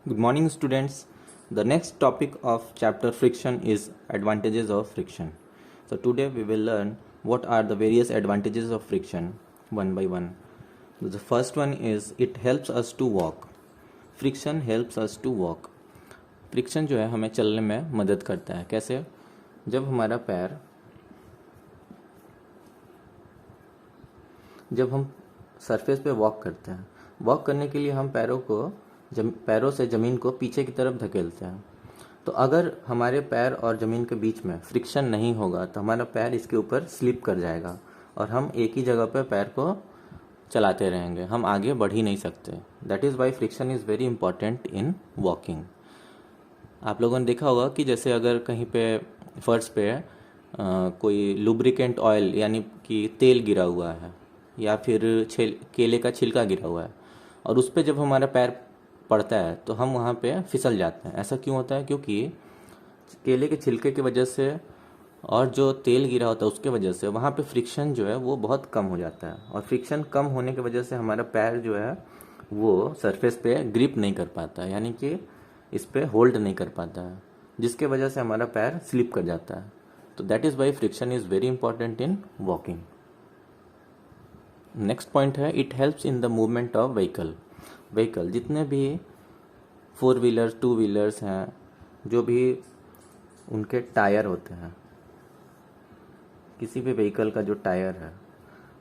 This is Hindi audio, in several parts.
Good morning, students. The next topic of chapter friction is advantages of friction. So, today we will learn what are the various advantages of friction one by one. The first one is it helps us to walk. Friction helps us to walk. Friction जो है हमें चलने में मदद करता है. कैसे? जब हम सरफेस पे वॉक करते हैं, वॉक करने के लिए हम पैरों से ज़मीन को पीछे की तरफ धकेलते हैं. तो अगर हमारे पैर और ज़मीन के बीच में फ्रिक्शन नहीं होगा तो हमारा पैर इसके ऊपर स्लिप कर जाएगा और हम एक ही जगह पे पैर को चलाते रहेंगे, हम आगे बढ़ ही नहीं सकते. That is why friction is very important in walking. आप लोगों ने देखा होगा कि जैसे अगर कहीं पे फर्श पे कोई लुब्रिकेंट ऑयल यानी कि तेल गिरा हुआ है या फिर केले का छिलका गिरा हुआ है और उस पर जब हमारा पैर पड़ता है तो हम वहाँ पे फिसल जाते हैं. ऐसा क्यों होता है? क्योंकि केले के छिलके की वजह से और जो तेल गिरा होता है उसके वजह से वहाँ पे फ्रिक्शन जो है वो बहुत कम हो जाता है और फ्रिक्शन कम होने की वजह से हमारा पैर जो है वो सरफेस पे ग्रिप नहीं कर पाता, यानी कि इस पे होल्ड नहीं कर पाता है, जिसके वजह से हमारा पैर स्लिप कर जाता है. तो that is why friction is very important in walking. Next point है it helps in the movement of vehicle. जितने भी 4 व्हीलर्स 2 व्हीलर्स हैं, जो भी उनके टायर होते हैं, किसी भी व्हीकल का जो टायर है,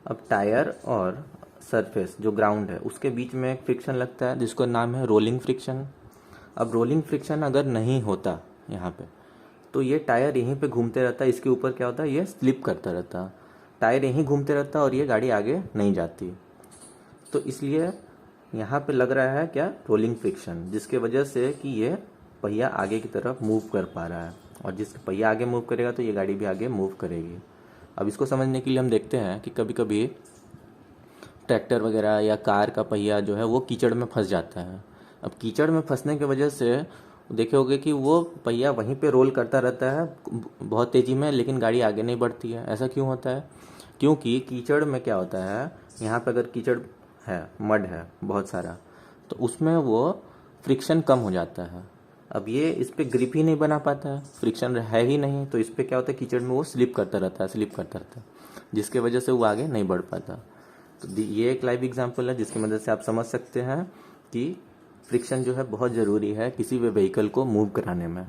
अब टायर और सरफेस जो ग्राउंड है उसके बीच में एक फ्रिक्शन लगता है जिसका नाम है रोलिंग फ्रिक्शन. अब रोलिंग फ्रिक्शन अगर नहीं होता यहाँ पे तो ये टायर यहीं पे घूमते रहता है, इसके ऊपर क्या होता है, ये स्लिप करता रहता, टायर यहीं घूमते रहता और ये गाड़ी आगे नहीं जाती. तो इसलिए यहाँ पे लग रहा है क्या, रोलिंग फ्रिक्शन, जिसके वजह से कि ये पहिया आगे की तरफ मूव कर पा रहा है और जिस पहिया आगे मूव करेगा तो ये गाड़ी भी आगे मूव करेगी. अब इसको समझने के लिए हम देखते हैं कि कभी कभी ट्रैक्टर वगैरह या कार का पहिया जो है वो कीचड़ में फंस जाता है. अब कीचड़ में फंसने की वजह से देखे होगे कि वो पहिया वहीं पे रोल करता रहता है बहुत तेज़ी में, लेकिन गाड़ी आगे नहीं बढ़ती है. ऐसा क्यों होता है? क्योंकि कीचड़ में क्या होता है, यहाँ पे अगर कीचड़ है, मड है बहुत सारा, तो उसमें वो फ्रिक्शन कम हो जाता है. अब ये इस पर ग्रिप ही नहीं बना पाता है, फ्रिक्शन है ही नहीं, तो इस पर क्या होता है, कीचड़ में वो स्लिप करता रहता है, जिसके वजह से वो आगे नहीं बढ़ पाता. तो ये एक लाइव एग्जाम्पल है जिसकी मदद से आप समझ सकते हैं कि फ्रिक्शन जो है बहुत ज़रूरी है किसी भी व्हीकल को मूव कराने में.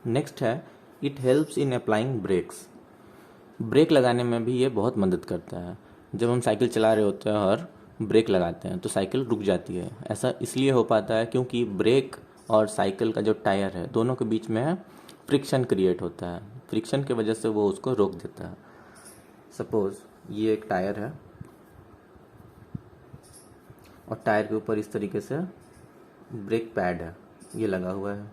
नेक्स्ट है it helps in applying brakes. Brake लगाने में भी ये बहुत मदद करता है. जब हम साइकिल चला रहे होते हैं और ब्रेक लगाते हैं तो साइकिल रुक जाती है. ऐसा इसलिए हो पाता है क्योंकि ब्रेक और साइकिल का जो टायर है दोनों के बीच में फ्रिक्शन क्रिएट होता है. फ्रिक्शन की वजह से वो उसको रोक देता है. सपोज ये एक टायर है और टायर के ऊपर इस तरीके से ब्रेक पैड है, ये लगा हुआ है.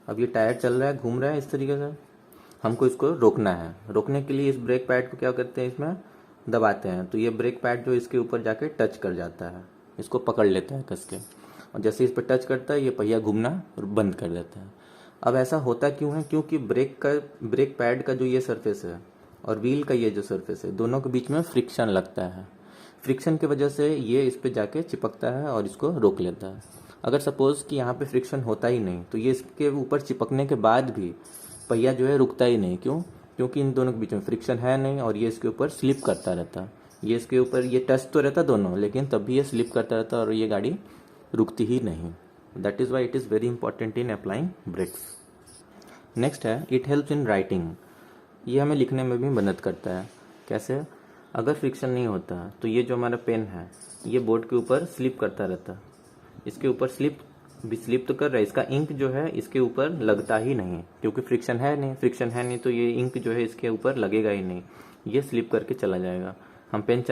अब ये टायर चल रहा है, घूम रहा है इस तरीके से, हमको इसको रोकना है. रोकने के लिए इस ब्रेक पैड को क्या करते हैं, इसमें दबाते हैं, तो ये ब्रेक पैड जो इसके ऊपर जाके टच कर जाता है, इसको पकड़ लेता है कस के, और जैसे इस पर टच करता है ये पहिया घूमना बंद कर देता है. अब ऐसा होता क्यों है? क्योंकि ब्रेक पैड का जो ये सरफेस है और व्हील का ये जो सरफेस है दोनों के बीच में फ्रिक्शन लगता है. फ्रिक्शन की वजह से ये इस पे जाके चिपकता है और इसको रोक लेता है. अगर सपोज कि यहाँ पे फ्रिक्शन होता ही नहीं तो ये इसके ऊपर चिपकने के बाद भी पहिया जो है रुकता ही नहीं. क्यों? क्योंकि इन दोनों के बीच में फ्रिक्शन है नहीं और ये इसके ऊपर स्लिप करता रहता. ये इसके ऊपर ये टच तो रहता दोनों, लेकिन तब भी ये स्लिप करता रहता और ये गाड़ी रुकती ही नहीं. That is why it is very important in applying brakes. Next है इट हेल्प्स इन राइटिंग. ये हमें लिखने में भी मदद करता है. कैसे? अगर फ्रिक्शन नहीं होता तो ये जो हमारा पेन है ये बोर्ड के ऊपर स्लिप करता रहता, इसके ऊपर स्लिप तो कर रहा है, इसका इंक जो है इसके ऊपर लगता ही नहीं, क्योंकि फ्रिक्शन है नहीं तो ये इंक जो है इसके ऊपर लगेगा ही नहीं, ये स्लिप करके चला जाएगा. हम पेन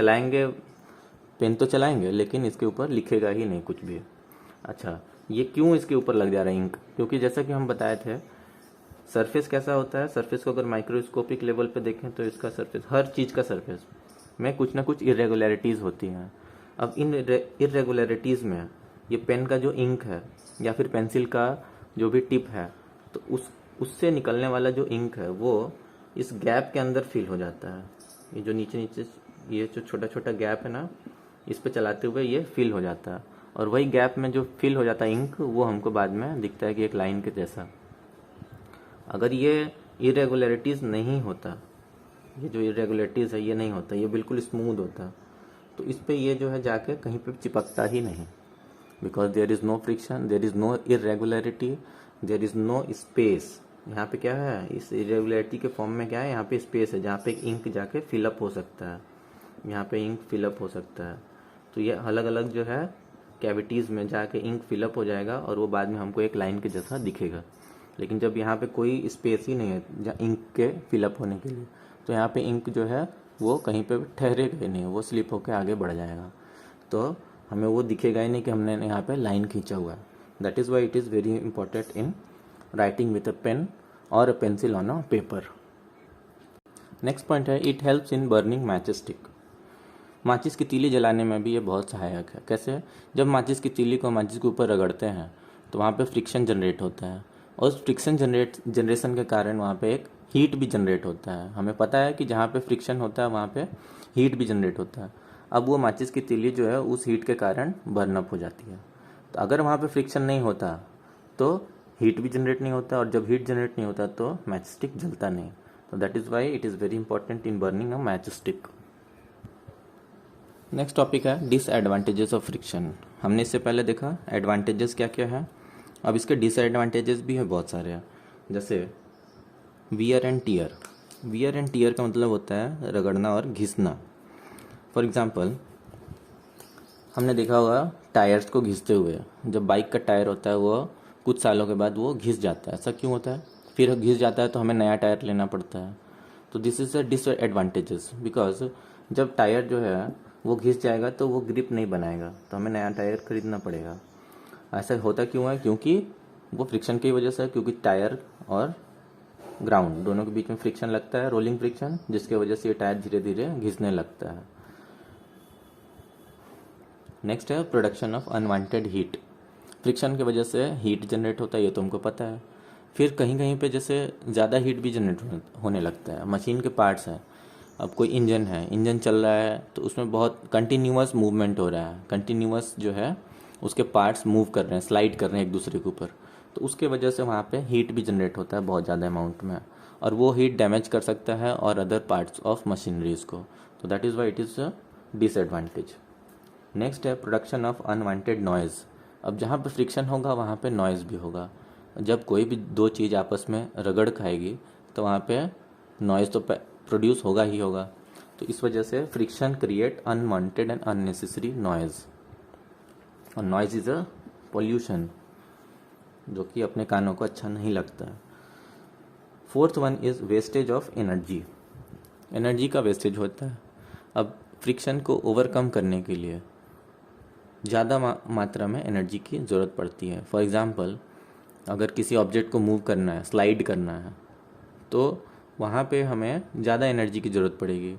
तो चलाएंगे लेकिन इसके ऊपर लिखेगा ही नहीं कुछ भी. अच्छा, ये क्यों इसके ऊपर लग जा रहा है इंक? क्योंकि जैसा कि हम बताए थे, सरफेस कैसा होता है, सरफेस को अगर माइक्रोस्कोपिक लेवल पे देखें तो इसका सरफेस, हर चीज़ का सरफेस में कुछ ना कुछ इरेगुलरिटीज़ होती हैं. अब इन इरेगुलरिटीज़ में ये पेन का जो इंक है या फिर पेंसिल का जो भी टिप है, तो उससे निकलने वाला जो इंक है वो इस गैप के अंदर फिल हो जाता है. ये जो नीचे ये जो छोटा छोटा गैप है ना, इस पे चलाते हुए ये फिल हो जाता है, और वही गैप में जो फिल हो जाता है इंक, वो हमको बाद में दिखता है कि एक लाइन के जैसा। अगर ये इरेगुलरिटीज़ नहीं होता, ये जो इरेगुलरिटीज़ है ये नहीं होता, ये बिल्कुल स्मूथ होता, तो इस पे ये जो है जाके कहीं पे चिपकता ही नहीं, because there is no friction, there is no irregularity, there is no space. यहाँ पे क्या है, इस इरेगुलरिटी के फॉर्म में क्या है, यहाँ पे स्पेस है जहाँ पे इंक जाके फिलअप हो सकता है, यहाँ पे इंक फिलअप हो सकता है। तो ये अलग अलग जो है कैविटीज़ में जाके इंक फिलअप हो जाएगा, और वो बाद में हमको एक लाइन के जैसा दिखेगा। लेकिन जब यहाँ पे कोई स्पेस ही नहीं है जहाँ इंक के फिलअप होने के लिए, तो यहाँ पे इंक जो है वो कहीं पे ठहरेगा ही नहीं, वो स्लिप होकर आगे बढ़ जाएगा, तो हमें वो दिखेगा ही नहीं कि हमने यहाँ पे लाइन खींचा हुआ है। That is why it is very important in writing with a pen और a pencil on a paper. Next point है, it helps in burning match stick. माचिस की तीली जलाने में भी ये बहुत सहायक है। कैसे? जब माचिस की तीली को माचिस के ऊपर रगड़ते हैं तो वहाँ पे फ्रिक्शन जनरेट होता है, और उस फ्रिक्शन जनरेशन के कारण वहाँ पे एक हीट भी जनरेट होता है। हमें पता है कि जहाँ पे फ्रिक्शन होता है वहाँ पे हीट भी जनरेट होता है। अब वो माचिस की तीली जो है उस हीट के कारण बर्न अप हो जाती है। तो अगर वहाँ पे फ्रिक्शन नहीं होता तो हीट भी जनरेट नहीं होता, और जब हीट जनरेट नहीं होता तो मैच स्टिक जलता नहीं। तो that is why it is very important in burning a match stick. Next topic है डिसएडवांटेजेस ऑफ फ्रिक्शन। हमने इससे पहले देखा एडवांटेजेस क्या क्या है, अब इसके डिसएडवांटेजेस भी है बहुत सारे हैं। जैसे wear and tear. Wear and tear का मतलब होता है रगड़ना और घिसना। फॉर एग्जांपल हमने देखा होगा टायर्स को घिसते हुए। जब बाइक का टायर होता है वो कुछ सालों के बाद वो घिस जाता है। ऐसा क्यों होता है? फिर घिस जाता है तो हमें नया टायर लेना पड़ता है। तो this is a disadvantages, because जब टायर जो है वो घिस जाएगा तो वो ग्रिप नहीं बनाएगा, तो हमें नया टायर खरीदना पड़ेगा। ऐसा होता क्यों है? क्योंकि वो फ्रिक्शन की वजह से है, क्योंकि टायर और ग्राउंड दोनों के बीच में फ्रिक्शन लगता है, रोलिंग फ्रिक्शन, जिसकी वजह से ये टायर धीरे धीरे घिसने लगता है। नेक्स्ट है production of unwanted heat. Friction की वजह से हीट जनरेट होता है, ये तुमको पता है। फिर कहीं कहीं पे जैसे ज़्यादा हीट भी जनरेट होने लगता है। मशीन के पार्ट्स हैं, अब कोई इंजन है, इंजन चल रहा है तो उसमें बहुत कंटिन्यूअस मूवमेंट हो रहा है, कंटिन्यूअस जो है उसके पार्ट्स मूव कर रहे हैं, स्लाइड कर रहे हैं एक दूसरे के ऊपर, तो उसके वजह से वहाँ पे हीट भी जनरेट होता है बहुत ज़्यादा अमाउंट में, और वो हीट डैमेज कर सकता है और अदर पार्ट्स ऑफ मशीनरीज को। तो that is why it is a disadvantage. Next है प्रोडक्शन ऑफ अनवांटेड नॉइज़। अब जहाँ पे फ्रिक्शन होगा वहाँ पे नॉइज़ भी होगा। जब कोई भी दो चीज़ आपस में रगड़ खाएगी तो वहाँ पे नॉइज़ तो प्रोड्यूस होगा ही होगा। तो इस वजह से friction create unwanted and unnecessary noise, और नॉइज़ इज़ अ पोल्यूशन जो कि अपने कानों को अच्छा नहीं लगता है। Fourth one is wastage of energy. Energy का वेस्टेज होता है। अब फ्रिक्शन को ओवरकम करने के लिए ज़्यादा मात्रा में एनर्जी की ज़रूरत पड़ती है। फॉर एग्ज़ाम्पल अगर किसी ऑब्जेक्ट को मूव करना है, स्लाइड करना है, तो वहाँ पे हमें ज़्यादा एनर्जी की ज़रूरत पड़ेगी।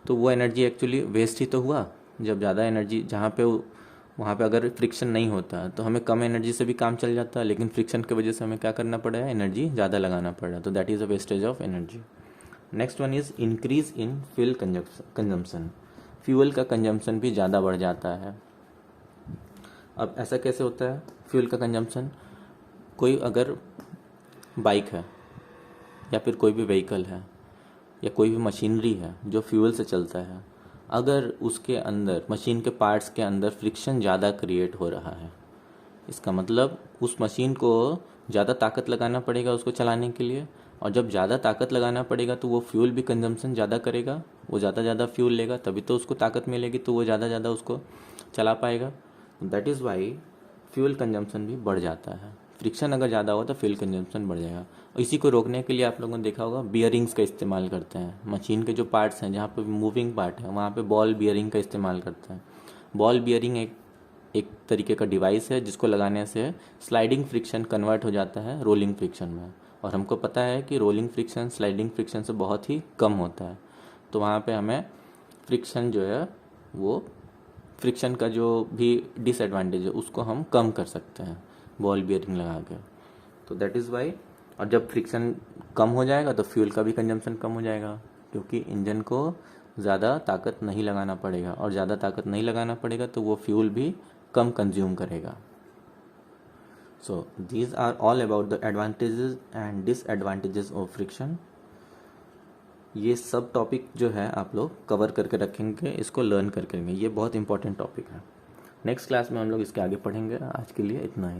तो वो एनर्जी एक्चुअली वेस्ट ही तो हुआ। जब ज़्यादा एनर्जी जहाँ पे वहाँ पे अगर फ्रिक्शन नहीं होता तो हमें कम एनर्जी से भी काम चल जाता, लेकिन फ्रिक्शन की वजह से हमें क्या करना पड़ा है, एनर्जी ज़्यादा लगाना पड़ा। तो that is a wastage of energy. Next one is increase in fuel consumption. Fuel का कंजम्पशन भी ज़्यादा बढ़ जाता है। अब ऐसा कैसे होता है फ्यूल का कंजम्पशन? कोई अगर बाइक है या फिर कोई भी व्हीकल है या कोई भी मशीनरी है जो फ्यूल से चलता है, अगर उसके अंदर मशीन के पार्ट्स के अंदर फ्रिक्शन ज़्यादा क्रिएट हो रहा है, इसका मतलब उस मशीन को ज़्यादा ताकत लगाना पड़ेगा उसको चलाने के लिए, और जब ज़्यादा ताकत लगाना पड़ेगा तो वो फ्यूल भी कंजम्पशन ज़्यादा करेगा, वो ज़्यादा फ्यूल लेगा तभी तो उसको ताकत मिलेगी, तो वो ज़्यादा उसको चला पाएगा। That is Y fuel consumption भी बढ़ जाता है। फ्रिक्शन अगर ज़्यादा हो तो फ्यूल कंजम्पशन बढ़ जाएगा। इसी को रोकने के लिए आप लोगों ने देखा होगा बियरिंग्स का इस्तेमाल करते हैं। मशीन के जो पार्ट्स हैं जहाँ पे मूविंग पार्ट है वहाँ पे बॉल बियरिंग का इस्तेमाल करते हैं। बॉल बियरिंग एक तरीके का डिवाइस है जिसको लगाने से स्लाइडिंग फ्रिक्शन कन्वर्ट हो जाता है रोलिंग फ्रिक्शन में, और हमको पता है कि रोलिंग फ्रिक्शन स्लाइडिंग फ्रिक्शन से बहुत ही कम होता है। तो वहाँ पे हमें फ्रिक्शन जो है वो फ्रिक्शन का जो भी डिसएडवांटेज है उसको हम कम कर सकते हैं बॉल बियरिंग लगा के। तो दैट इज़ वाई, और जब फ्रिक्शन कम हो जाएगा तो फ्यूल का भी कंजम्पशन कम हो जाएगा, क्योंकि इंजन को ज़्यादा ताकत नहीं लगाना पड़ेगा, और ज़्यादा ताकत नहीं लगाना पड़ेगा तो वो फ्यूल भी कम कंज्यूम करेगा। So these are all about the advantages and disadvantages of friction. ये सब टॉपिक जो है आप लोग कवर करके रखेंगे, इसको लर्न करके रखेंगे, ये बहुत इंपॉर्टेंट टॉपिक है। नेक्स्ट क्लास में हम लोग इसके आगे पढ़ेंगे। आज के लिए इतना ही।